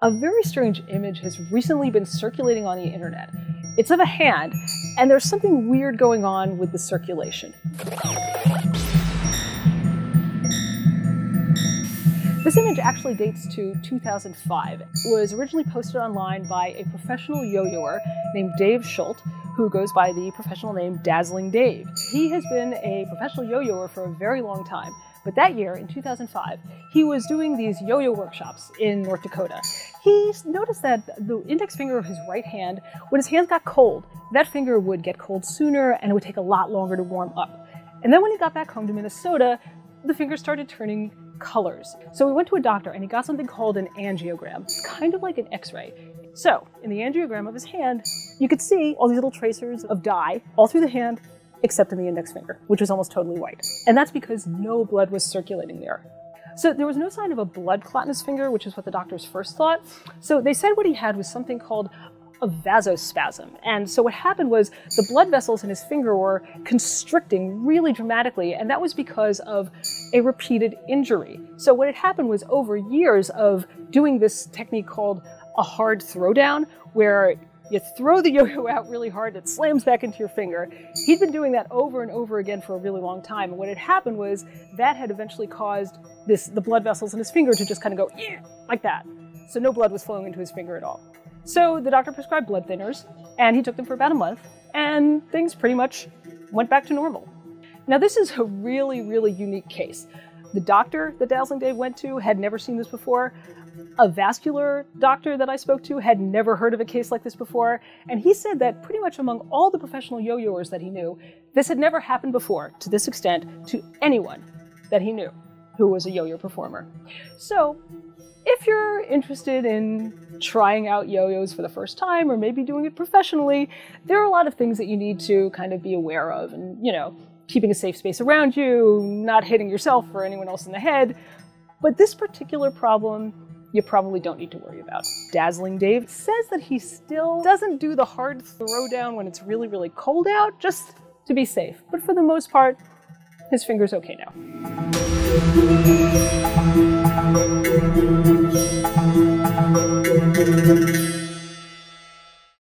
A very strange image has recently been circulating on the internet. It's of a hand, and there's something weird going on with the circulation. This image actually dates to 2005. It was originally posted online by a professional yo-yoer named David Schulte, who goes by the professional name Dazzling Dave. He has been a professional yo-yoer for a very long time, but that year, in 2005, he was doing these yo-yo workshops in North Dakota. He noticed that the index finger of his right hand, when his hands got cold, that finger would get cold sooner and it would take a lot longer to warm up. And then when he got back home to Minnesota, the finger started turning colors. So he went to a doctor and he got something called an angiogram. It's kind of like an X-ray. So in the angiogram of his hand, you could see all these little tracers of dye all through the hand, except in the index finger, which was almost totally white. And that's because no blood was circulating there. So there was no sign of a blood clot in his finger, which is what the doctors first thought. So they said what he had was something called a vasospasm. And so what happened was the blood vessels in his finger were constricting really dramatically, and that was because of a repeated injury. So what had happened was over years of doing this technique called a hard throwdown, where you throw the yo-yo out really hard, it slams back into your finger. He'd been doing that over and over again for a really long time, and what had happened was that had eventually caused the blood vessels in his finger to just kind of go like that. So no blood was flowing into his finger at all. So the doctor prescribed blood thinners, and he took them for about a month, and things pretty much went back to normal. Now this is a really, really unique case. The doctor that Dazzling Dave went to had never seen this before. A vascular doctor that I spoke to had never heard of a case like this before, and he said that pretty much among all the professional yo-yoers that he knew, this had never happened before, to this extent, to anyone that he knew who was a yo-yo performer. So if you're interested in trying out yo-yos for the first time, or maybe doing it professionally, there are a lot of things that you need to kind of be aware of, and, you know, keeping a safe space around you, not hitting yourself or anyone else in the head. But this particular problem, you probably don't need to worry about. Dazzling Dave says that he still doesn't do the hard throwdown when it's really, really cold out, just to be safe. But for the most part, his finger's okay now.